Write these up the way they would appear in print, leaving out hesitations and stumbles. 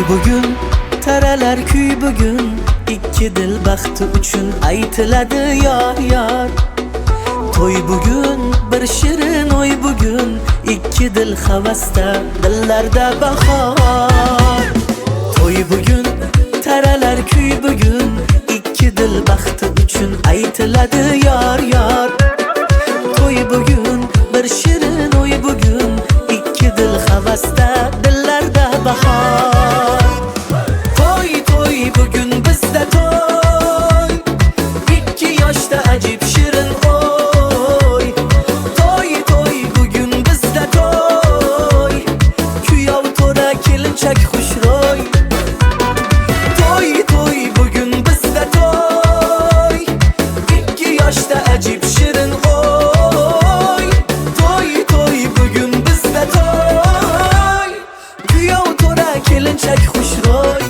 bugün, taralar kuy bugün. İki dil baxti uchun aytiladi yor yor. To'y bugün, bir shirin o'y bugün. İki dil havasda, dillarda bahor. To'y bugün, taralar kuy bugün. İki dil baxti uchun aytiladi yor yor. To'y bugün, bir shirin o'y bugün. İki dil havasda, dillarda bahor. To'y to'y bugün bizda to'y. İki yoshda ajib shirin o'y. To'y to'y bugün bizda to'y. Kuyov to'ra kelinchak xushro'y. To'y to'y bugün bizda to'y. İki yoshda ajib shirin o'y. To'y to'y bugün bizda to'y. Kuyov to'ra kelinchak xushro'y.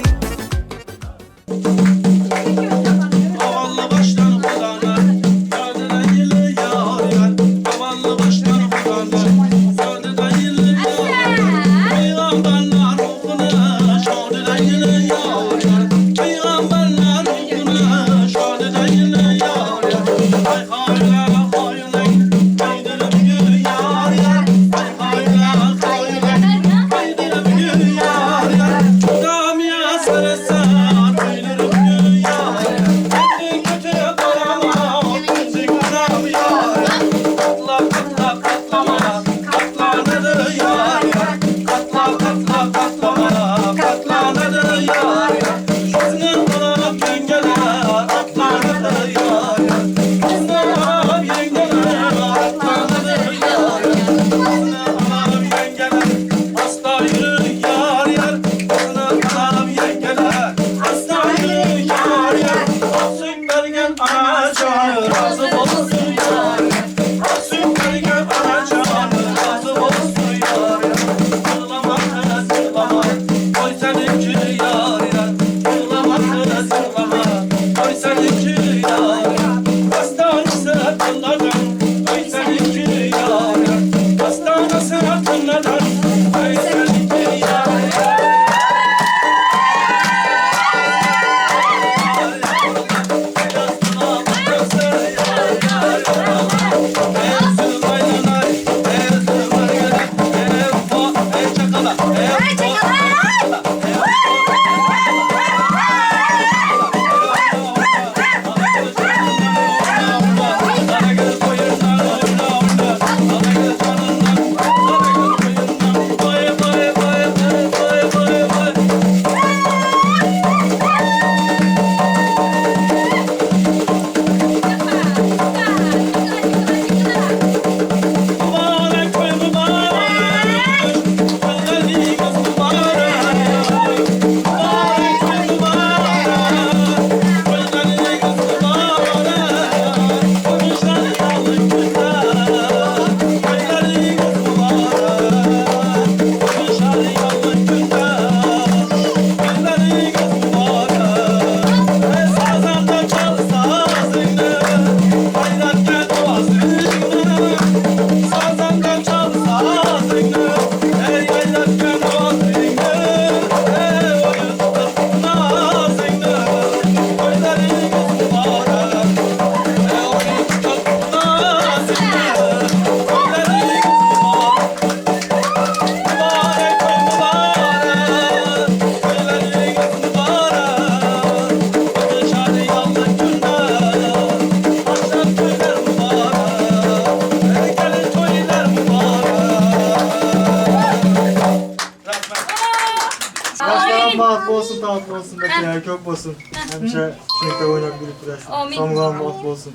Olsun, tatlı olsun, da çok olsun. Hemşe sınıfta oynak bilip durasın. Samgan mutlu olsun.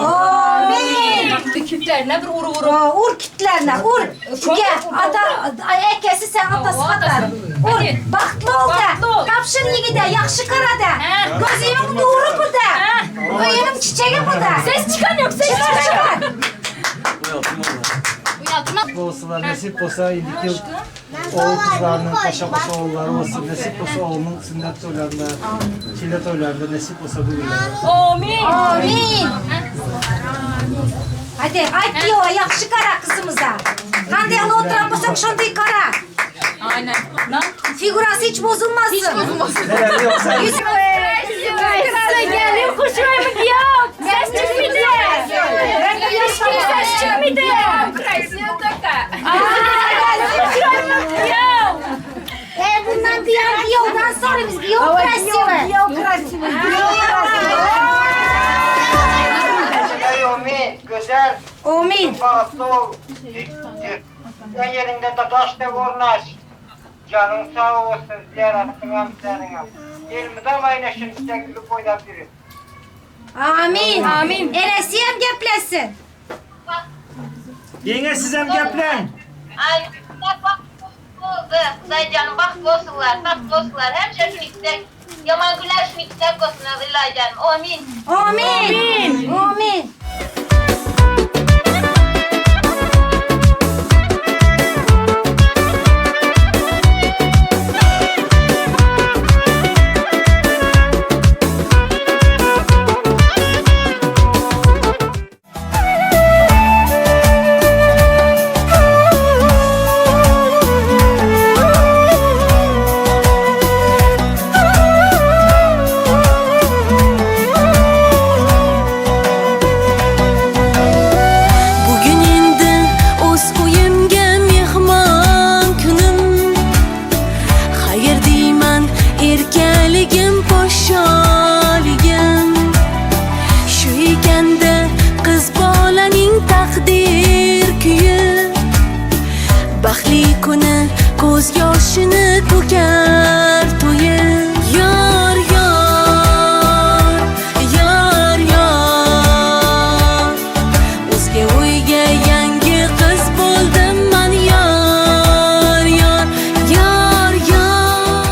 Amin. Kütlerine bir uru. Ur kitlerine, ur. Gel, ekesi sen atası atar. Ur, baktlı ol da, kapşın iyi de, yakşı kara da. Gözümün nuru bu da. Öyenim çiçeği bu da. Ses çıkan yok, ses çıkan. Mutlu olsunlar, nasip olsa iyilik yıl. Oğul kızlarının, paşa oğulları olsun. Nasip olsa oğlunun sünnet toylarında, çile toylarında nasip olsa bu günler. Amin. Amin. Hadi, ay diyor, yakşı kara kızımıza. Hadi al oturan basak şunday kara. Aynen. Ne? figurası hiç bozulmasın. Hiç bozulmasın. Neler yoksa Geliyor kuşuyor mu diyor. Ses çıkmıyor. Hiç ses çıkmıyor. Bundan diğer diyordan sonra biz biyokrasi. Yomi, güzel, Amin. sağlıklı ol. En yerinde de taş da kornaş. Canın sağ olsun, ziyaretin amcanına. Elmiden aynı şimdi sevgili koyabilirim. Amin. Amin. Enesiyem geplesin. yenge siz hem geplen. Ay, bak oldu. Kuday canım bak olsunlar, tatlı olsunlar. Hem şey şunu istek, yaman güler şunu istek olsunlar İlahi canım. Amin. Amin. Amin. Bugün endi o'z uyimga mehmon kunim. Xayr deyman erkaligim podsholigim. Shu ekanda qiz bolaning taqdir kuyi. Baxtli kuni ko'z yoshini to'kar to'yi. Yor yor, yor yor. O'zga uyga yangi qiz bo'ldim man yor yor, yor yor.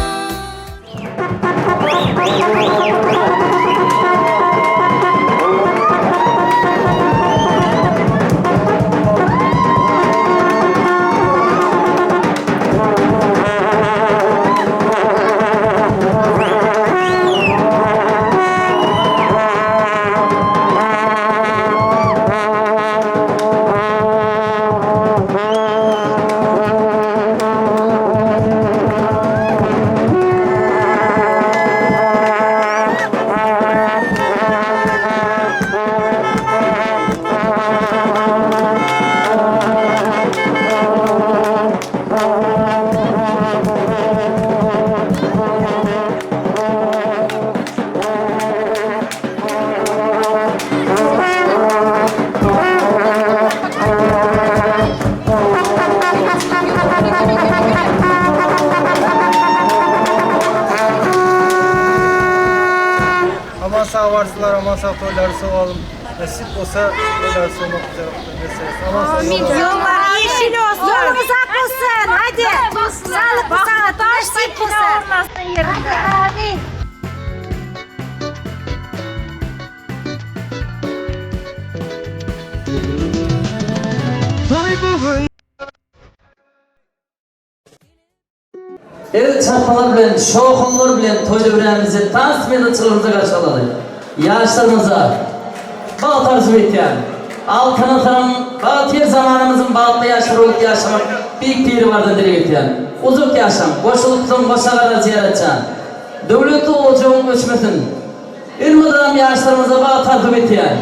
Aman sağ varsınlar, aman sağ toyları soğalım. Nasip olsa toyları soğumak üzere. Aman sağ Yolları yeşil olsun. Yolunuz ak olsun. Hadi. Sağlıklı sağlıklı. Nasip olsun. Hadi amin. El çarpmalar bilen, şoğunlar bilen toyda bilenimizi tasmiyede çılımıza karşı alalım. Yaşlarımıza bal tarzı bekleyen, altın atıran, batır zamanımızın balıklı yaşları olup yaşamak büyük piri vardır dile getiren. Uzuk yaşam, boşuluktan boşalara ziyaretçen, devletli olacağın göçmesin. Ülmüdağım yaşlarımıza bal tarzı bekleyen,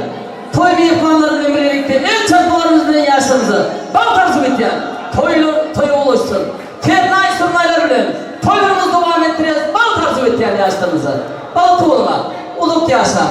toy meyhanları bilen birlikte el çarpmalarımız bilen yaşlarımıza bal tarzı bekleyen, toyu oluşsun. Ternay surnaylar bilen toylarımızı devam ettireceğiz. Bal tarzı bekleyen yaşlarımıza. Bal tuğulma, uluk yaşam.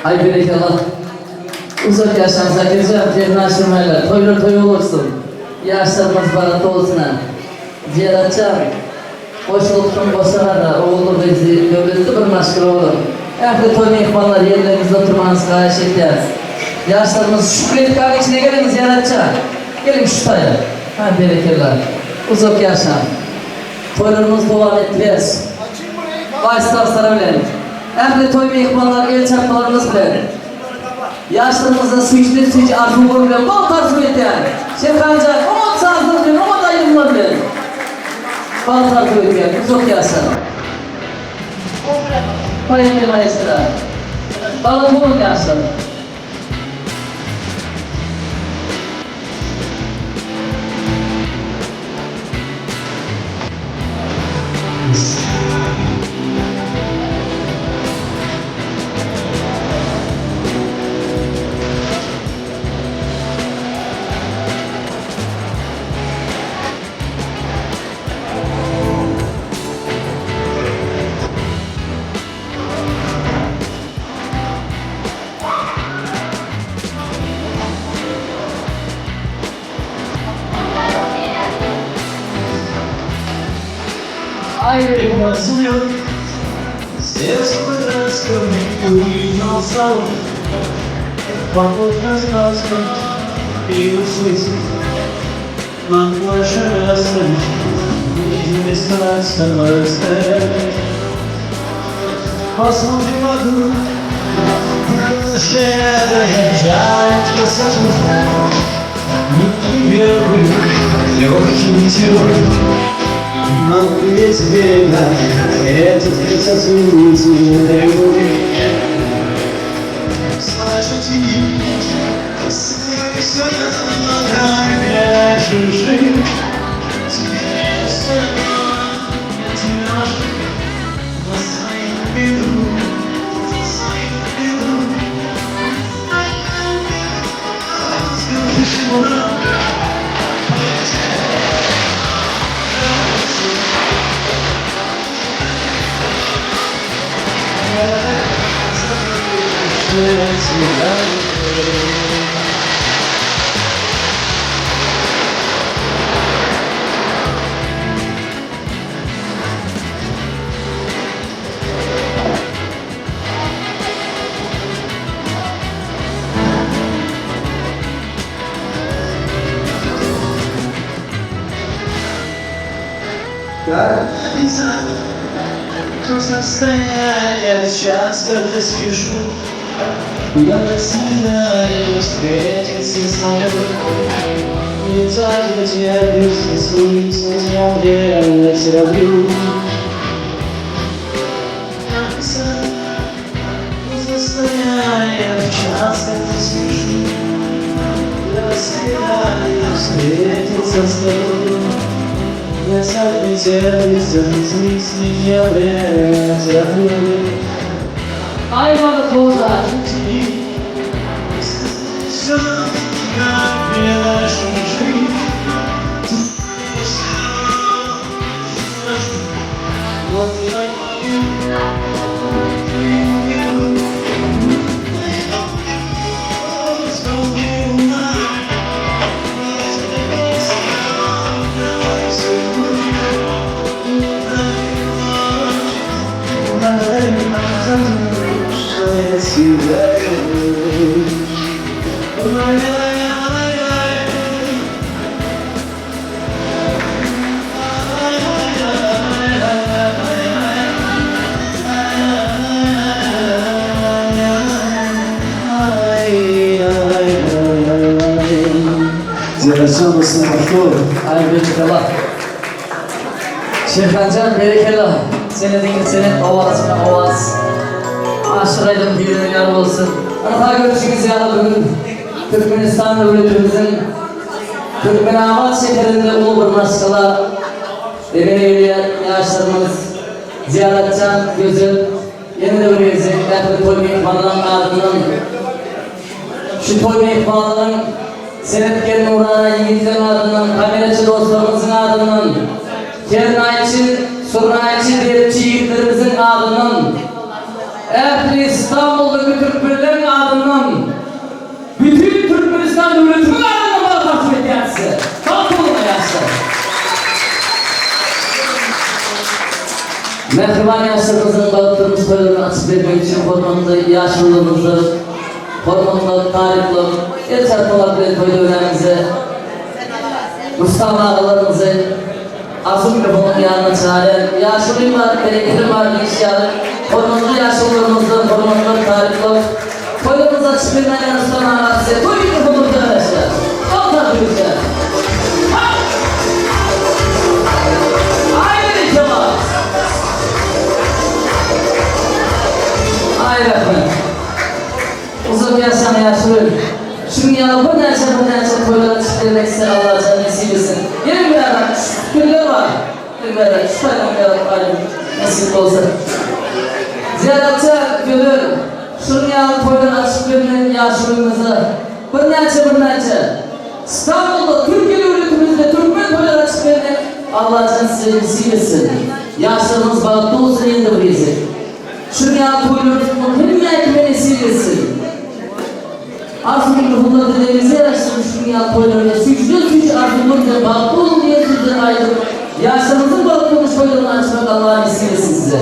Ay berekallah. Uzak yaşamıza gireceğim, yerini aşırmayla. Toylar toy olursun. Yaşlarımız baratı olsun ha. Ziyaretçam. Hoş olsun boşana da oğlu bizi devletli bir maşkır olur. Ehli toy mehmanlar yerlerinizde oturmanız gayet etmez. Yaşlarımız şükredip kahve içine gelin ziyaretçam. Gelin şu taya. Ha berekallah. Uzak yaşam. Toylarımız devam etmez. Vaystarlar bilen. Ehli toy mehmanlar el çarpmalarımız bilen. Yaşlarımızda suçlu arzu görülen bol tarzı eten. Şefkanca umut sağlığı bilen, umut ayırmalar bilen. Bol tarzı eten, uzak yaşam. Bayım maestra. Balım bulun yaşam. Ayrı basılıyor. Ses bıraksa uyuyun olsam. Bakılmaz lazım. Bir usulsün. Naklaşırsın. İzimiz kaçsın arası. Basılmadım. Şehre cahit kısım. Mutlu yok kimitiyor. Not this big, it's a sweet Состояние часто спешу. Я начинаю встретиться с тобой. Не так я тебя рисуюсь, я реально тебя люблю. Состояние часто спешу. Я начинаю встретиться с тобой. Я сам не терпится, мысли я время забыл. Ayvalı tozlar. Все, как я нашу жизнь. Вот Yaşamasın doktor. Ay berekallah. Şefkancan berekallah. Senin ovasına ovas. Aşıraydım bir milyar olsun. Daha görüşürüz ya bugün. Türkmenistan devletimizin Türkmenamat şehrinde ulu bir maşkala Emeğiyle yaşlarımız ziyaretçan gözü yeni devriyesi ehli toy mehmanların ardından şu toy mehmanların Senetken Nurana Yiğit'in ardından kameracı dostlarımızın ardından Kernayçı, Surnayçı, Deripçi yiğitlerimizin ardından ehli İstanbul'daki Türk Türkmenlerin adından bütün Türkmenistan devletinin adından bana takdim ediyor size. Kalk olun yaşlar. Mehriban yaşlarınızın balıklarımız toylarını açıp vermek için hormonlu yaşlılığınızı, hormonlu, tarihli, yeter dolapları toy dönemimize, Mustafa ağalarımızı, Arzu mikrofonun yanına çağırın, yaşlılığın var, bereketli var, iş yarın, hormonlu yaşlılığımızı, hormonlu, tarihli, toylarımızı açıp vermeyen Mustafa ağalarımızı, toy mikrofonumuzu arkadaşlar, çok tatlı güzel. Haydi Kemal! Ay rahmet. Uzun yaşam yaşlı. Şimdi ya bu nerede koyulan çıkırmak ister Allah canı nasip etsin. Gelin bir ara, şükürler var. Gelin bir ara, şu tane bir ara alim nasip olsa. Ziyaretçi gönül, şunun ya koyulan çıkırmak yaşlılığımıza. Bu nerede. İstanbul'da, Türkiye devletimizde Türkmen koyulan çıkırmak Allah canı size nasip etsin. Yaşlarımız bağlı olsun yeni de buraya. Şuraya koyuyoruz, hepimle ekmeğini silirsin. Arzu mikrofonları dediğimizi araştırmış şuraya koyuyoruz. Suçlu arzumlarıyla bağlı olun diye sizden ayrılır. Yaşlarınızın bağlı olmuş koyularını açmak Allah'a nasip etsin size.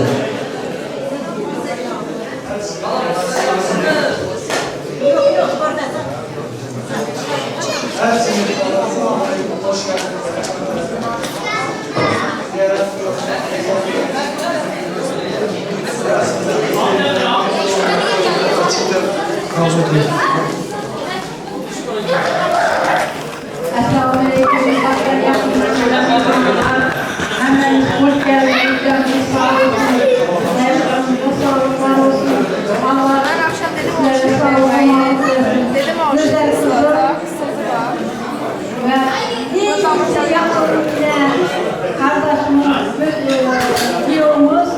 Hoş Assalamualaikum hemen hoş geldiniz. Sağ olun. Allah sizlere sağ olun. Güzel kızım. Ve iyi kardeşimiz, yolumuz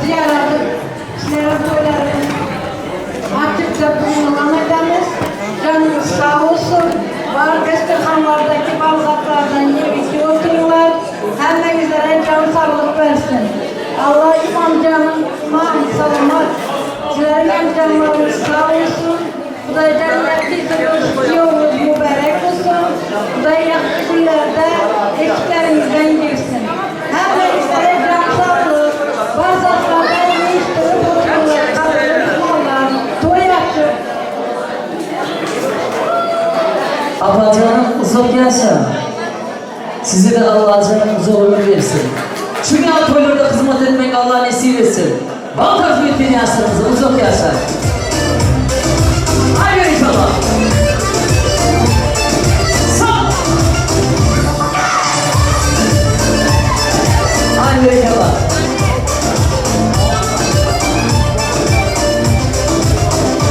ziyaret söylerim. Açıkça bunu ederiz. Canınız sağ olsun. Var Kıstıkhanlardaki balgatlardan yiyip otururlar. Hemmenizlere can sağlık versin. Allah amcanın sağlamak. Sizlerin amcanlarınız sağ olsun. Kuday cennetli yolunuz mübarek olsun. Kuday yakın günlerde ekiplerimizden girsin. Hemmenizlere can sağlık. Bazılardan değiştirip otururlar. Kalırlar. Toy açıp. Apacanım uzun yaşa. Size de Allah canım uzun ömür versin. Çünkü toylarda hizmet etmek Allah nasip etsin. Bal takip ettiğini yaşlarınızı uzun yaşa. Haydi inşallah. Sağ. Haydi inşallah.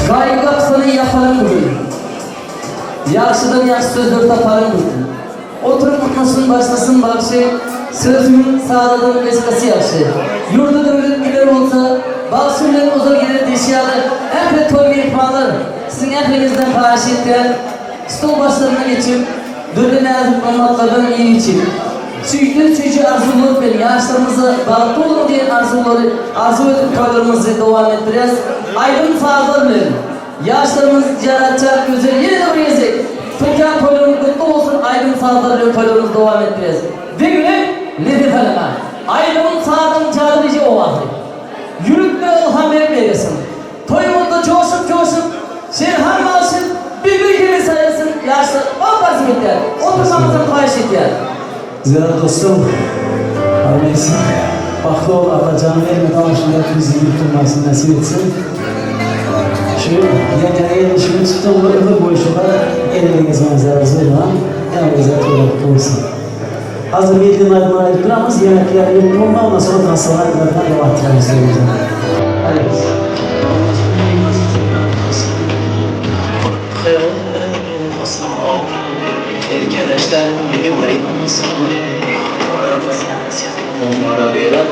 Gayb kapsanı yaparım bugün. Yaşlıdan yaş sözler taparım bugün. Oturup mutlasın başlasın bakşı, sözümün sağladığım eskası yakşı. Yurdu devlet gider olsa, bağışırların uzak gelir dişyalı, ehre toy bir pahalı. Sizin ehrinizden bağış ettiren, stol başlarına geçip, dördü nazik anlatlardan iyi için. Çünkü arzuluk benim yaşlarımızı bağlı olun diye arzu edip toylarımızı devam ettireceğiz. Aydın fazla bilelim. Yaşlarımız ziyaretçiler güzel yine de buraya zek. Türkiye toylarımız kutlu olsun, aydın fazla toylarımızı devam ettireceğiz. Ve güne nedir halına? Aydın sağdan çağırıcı o vakti. Yürütme ilham vermeyesin. Toyumuzda coşup, şerhan malsın, bir gibi sayısın, yaşlar o vaziyetler. Oturmamızın payış ettiler. Ziyaret dostum, ailesi, baklı ol, Allah canı vermeden aşırı bizi yürütülmesini nasip etsin. Şu yengeneye gelişimi tuttum, ömür boyu şu kadar el ele gezmeniz lazım olan en güzel olarak olsun. Hazır bildiğin adına ayırıp duramaz, yemekler yok olma, ondan sonra dansalar kadar devam ettiremiz olacak. Evet. Arkadaşlar beni burayı onlara verem.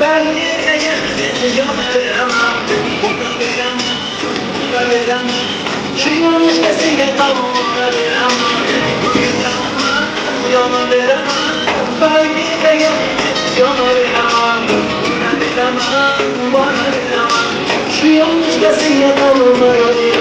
Ben verem. Şu yolcasına kalmayayım.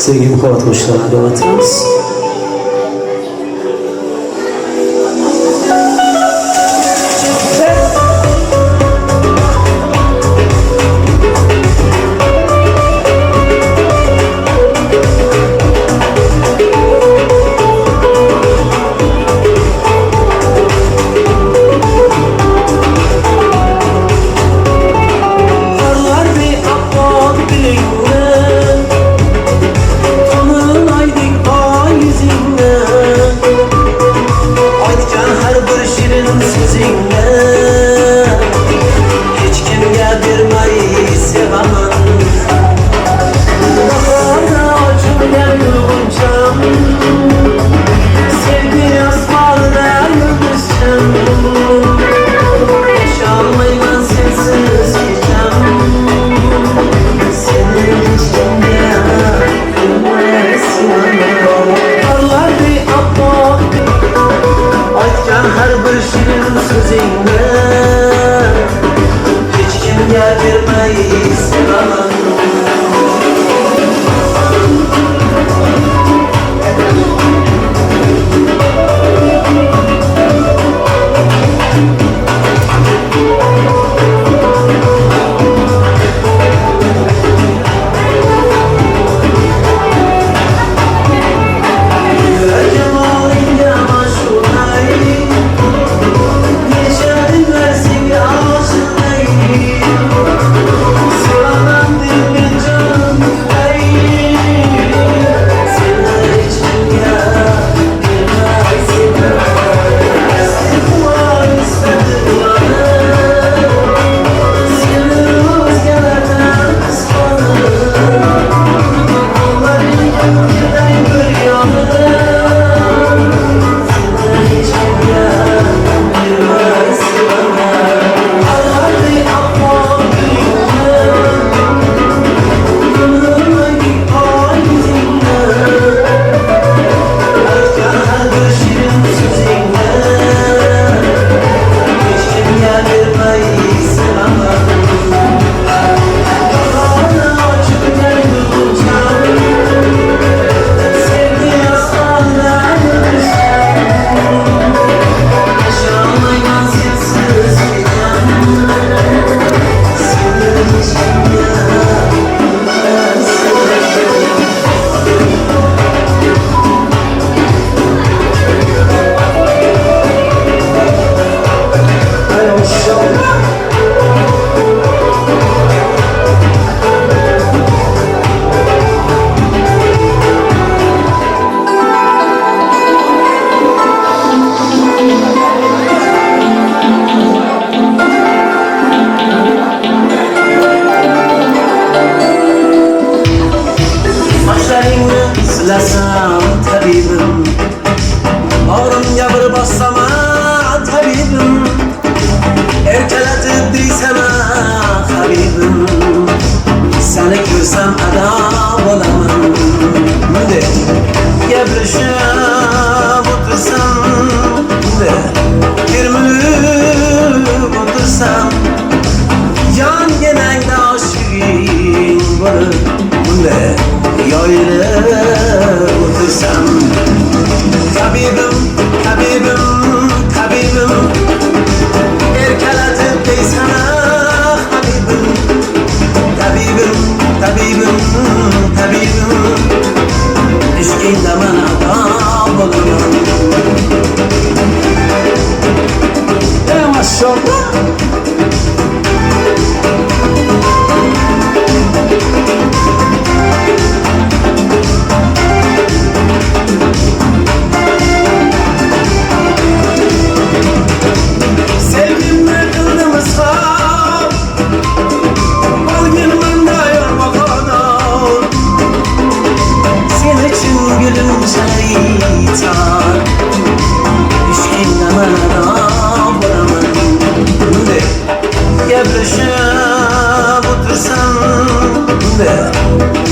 Sevgili Muhabbet hoşlarına davetiniz.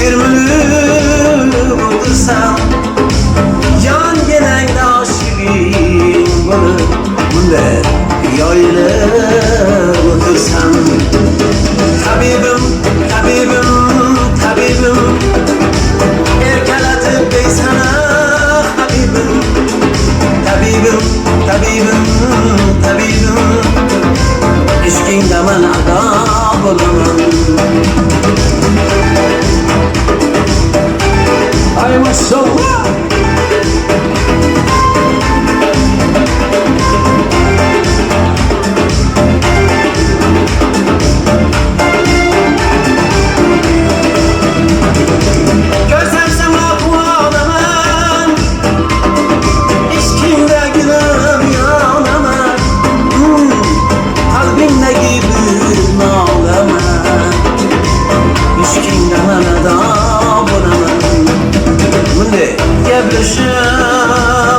termülüp otursam Can genelde aşığım bunu Bunda yoylup otursam Tabibim, tabibim, tabibim Erkalatıp beysana Habibim Tabibim, tabibim, tabibim İşkinde ben adam olamam Ay maşallah. Görsem sana bu ağlaman İşkinde günahım yağlaman Kalbimdeki bir ağlaman İşkinde ben adam olamam Bunda gebleşip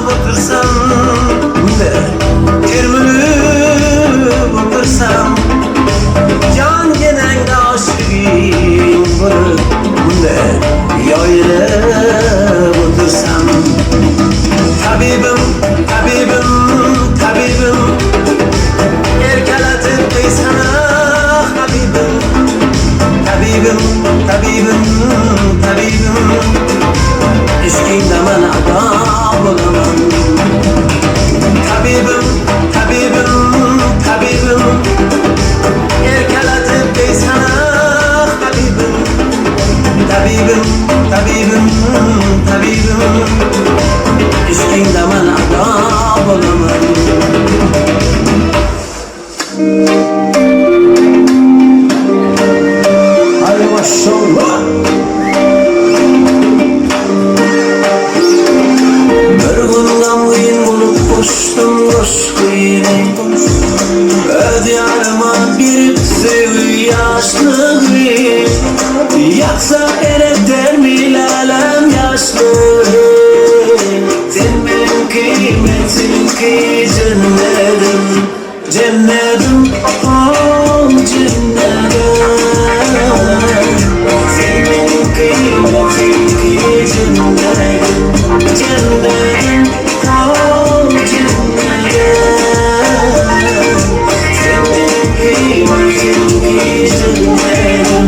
otursam Bunda termülüp otursam Can genelde aşığım bunu Bunda yoylup otursam Tabibim, tabibim, tabibim Erkalatıp beysana Habibim Tabibim, tabibim, tabibim İşkinde ben adam olamam Tabibim, tabibim, tabibim Erkalatıp beysana Habibim Tabibim, tabibim, tabibim İşkinde ben adam olamam Ay maşallah. Bir gün gamgin bulup koştum coşkuyla Öz yarıma bir sevi yaşlığı Yaksa eder mi lalem yaşlığı Sen benim kıymetimki cennetim Cennetim, oh cennetim Sen benim kıymetimki cennetim Cennetim, oh cennetim Sen benim kıymetimki cennetim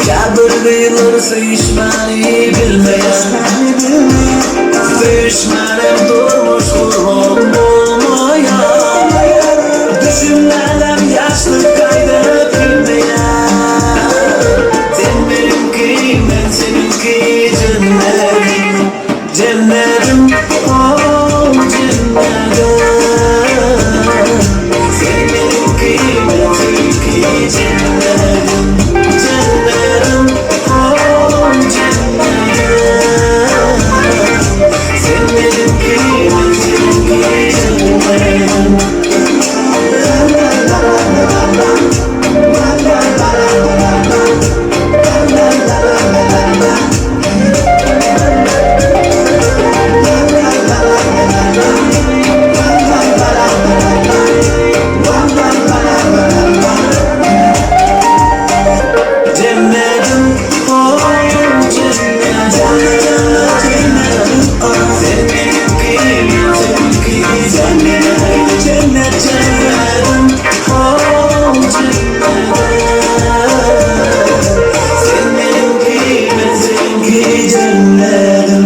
Kabir kıyılır sevişmeni bilmeyen Sevişmenin durmuş kurban olmayan Düşünmeler yaşlı kaydı bilmeyen Sen benim kıymetimki cennetim Cennetim, oh cennetim Sen benim kıymetimki cennetim Cennetim, oh cennetim Sen benim kıymetimki cennetim Cennetim, oh cennetim Sen benim kıymetimki cennetim Cennet cennetim, oh cennetim Sen benim kıymetimki cennetim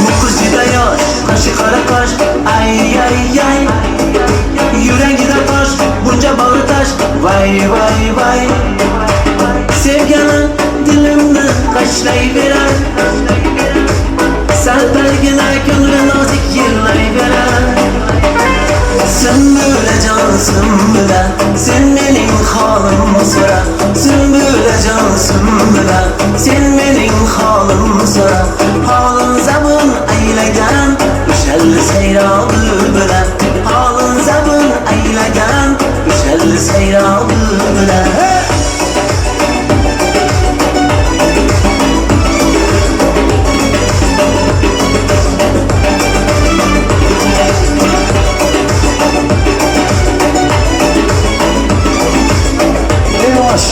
Bu kız cida yaş, kaşı kara kaş Ay ay ay Yüreğinde taş, bunca bağrı taş Vay vay vay Sevginin dilimden kaşlayıverer Serpergine gönlü nazik yerlayıverer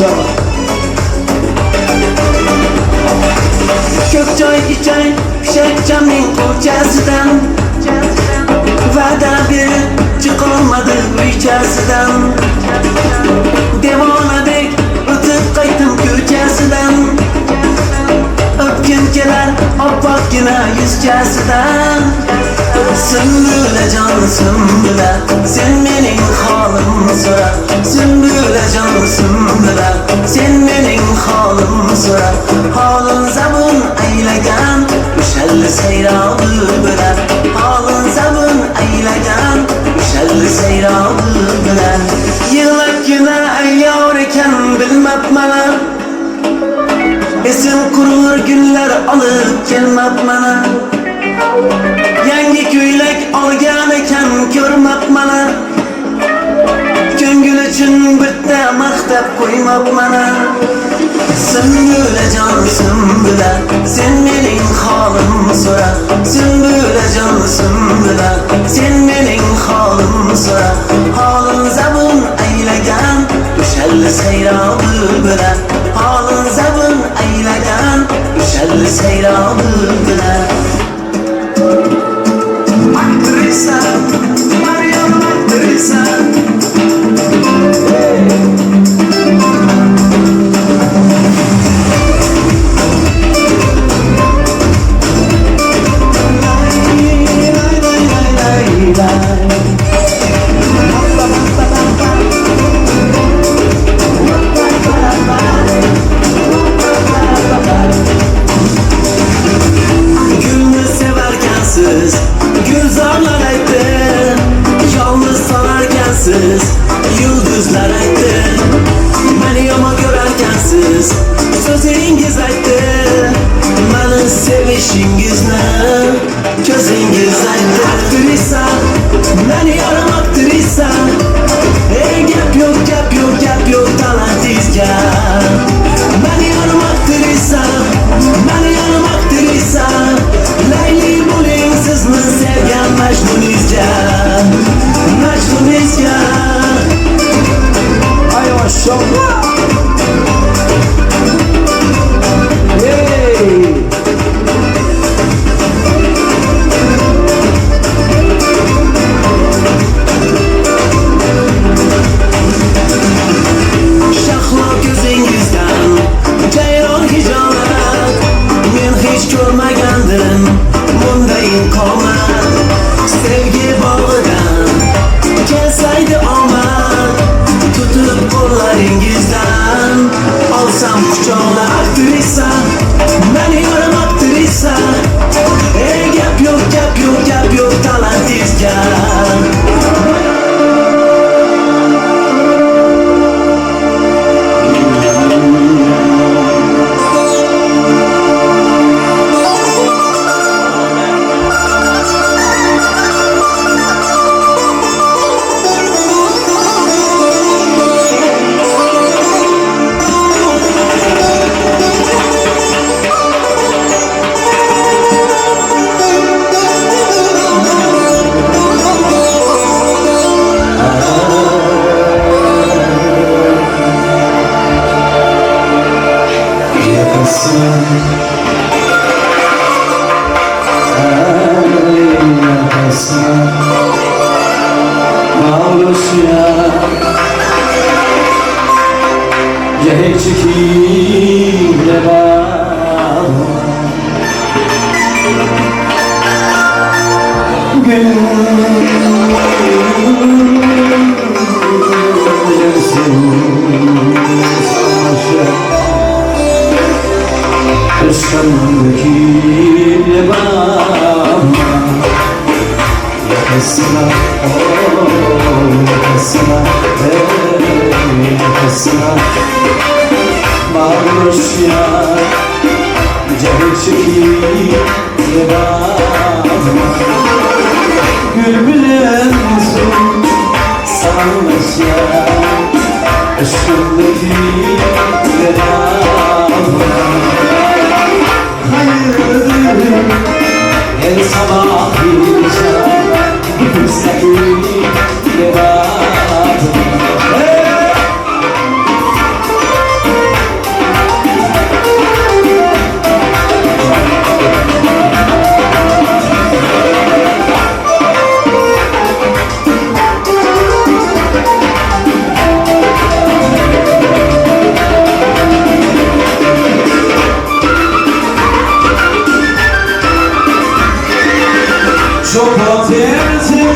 Maşallah. Kökçay içay Şehcam'ın koçasıdan Vada verip çıkılmadı içerisinden Devona dek ötüp kaytım köçesinden Öpküm keler oppak yine yüzcesinden Sümbüle can sümbüle Sen benim halim sorar Sümbüle can sümbüle Sen benim halim sorar Halın zabun eylegan Müşelli seyralı bilen Halın zabun eylegan Müşelli seyralı bilen Yılak yine eyyar eken bilmep bana Esim kurur günler alıp gelmep bana Yangi köylek algan eken görmep bana Köngül üçün bitta maqtab koymap bana Sümbüle can sümbüle Sen mening halim so'ra Sümbüle can sümbüle Sen mening halim so'ra Halin zabun eylegan Müşelli seyralı bilen Halin zabun eylegan Müşelli seyralı bilen Aktrisa Maryam aktrisa Gülünü severken siz Gülzarlar aytdı Yalnız sanarken siz Yıldızlar aytdı Beni yama görerken siz Sözünüz aytdı Beni sevişingizni Közünüz aytdı Aktrisa Beni yarım aktrisa Gap yok gap yok gap yok talantizga Beni yarım aktrisa Beni yarım aktrisa Leyli buling sizni sevgan Majnunizga Majnunizga Ay maşallah. Hey. Şahlo gözünüzden Ceyran hicalat Men hiç görmegendim Bundayin komat Sevgi bağıdan Kelsaydı omad Tutup kollarınızdan Alsam kucağına aktrisa Beni yarım aktrisa Gap yok gap yok gap yok talantizga Çok ateşim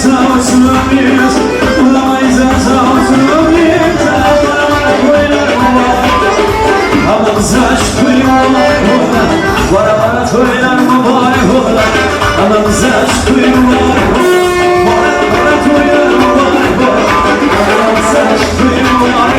sağ olsun biz Bulamayız sağ olsun biz Bana toylar mı var Anamıza aşkıyım var Bana toylar mı var Anamıza aşkıyım var Bana toylar mı var Anamıza aşkıyım var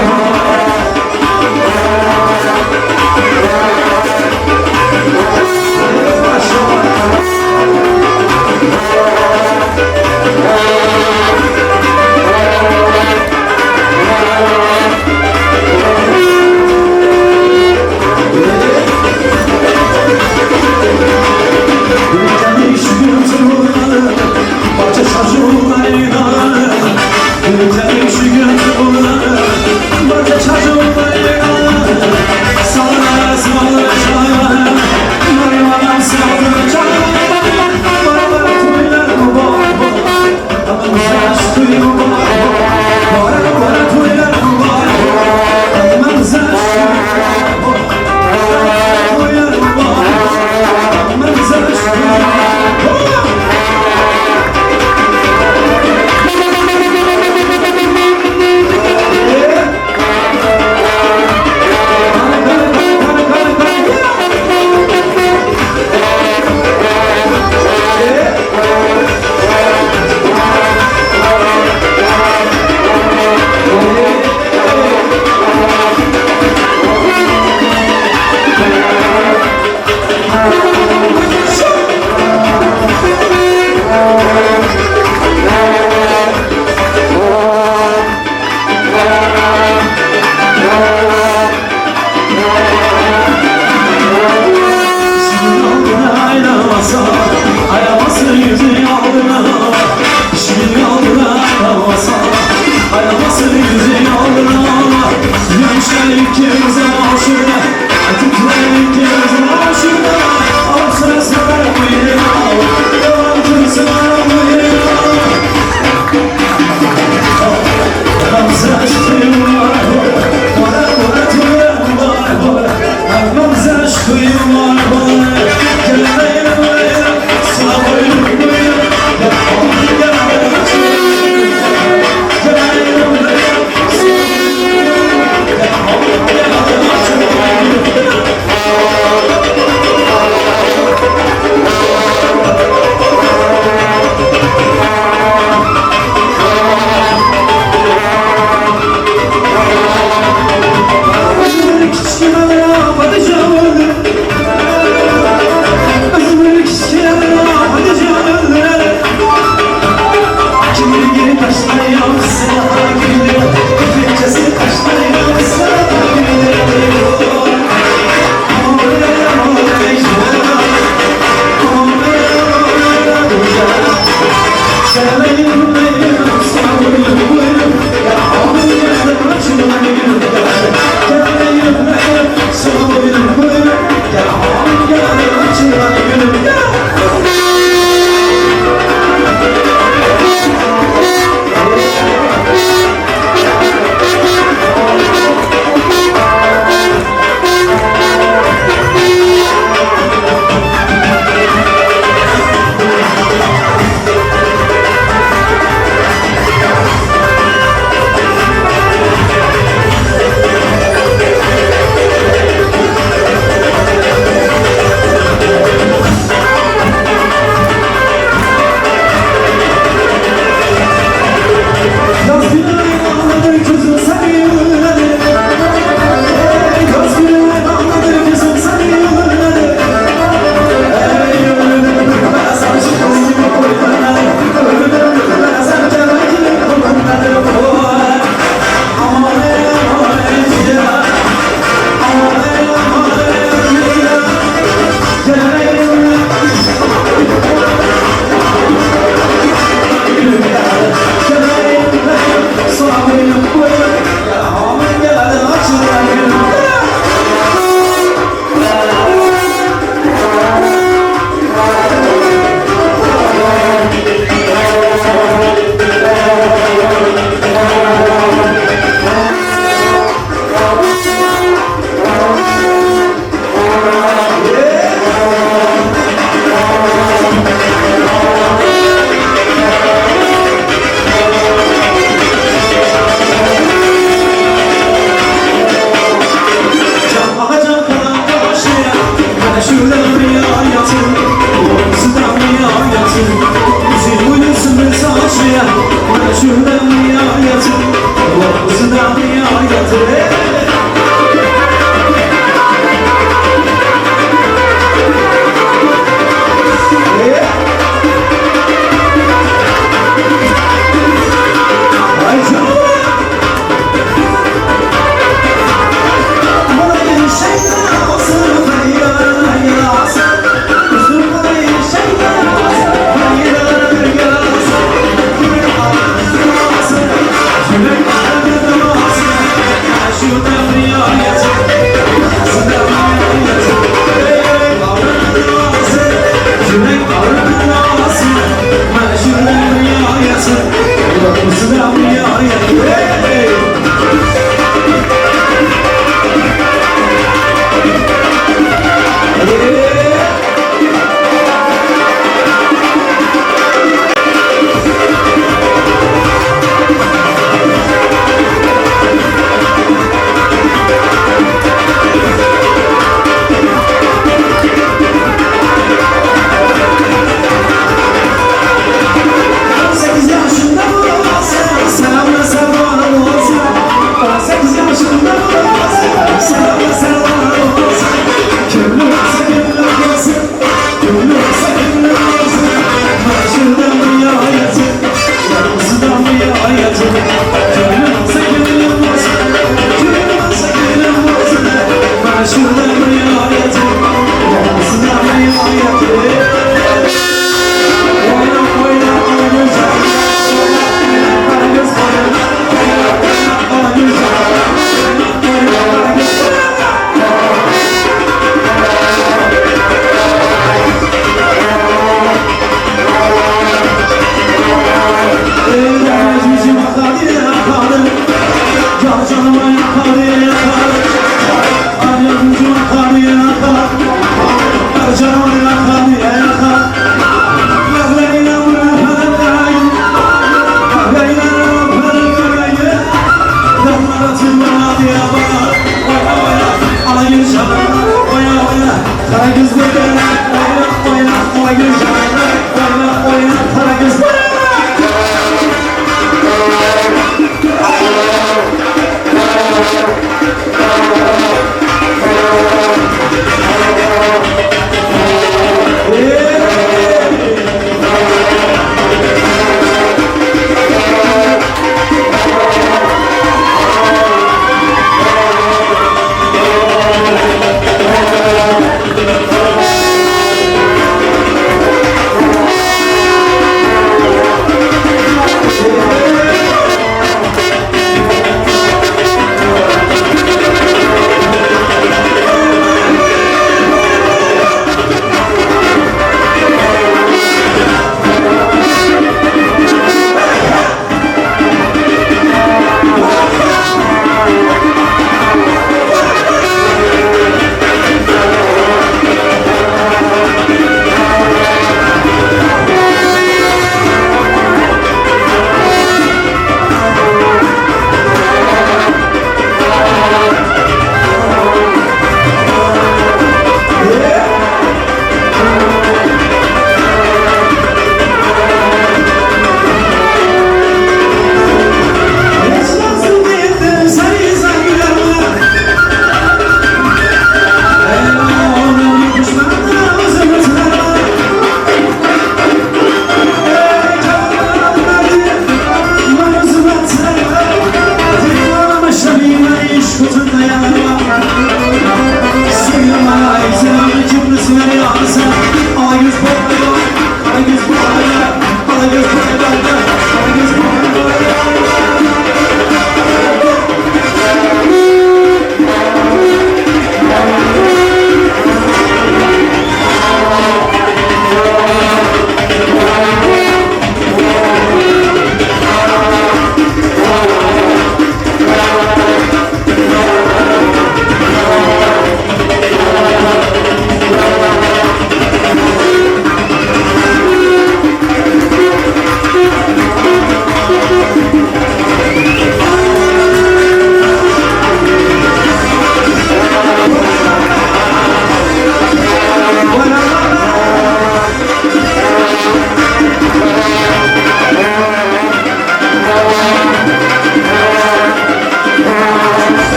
Islanmıyor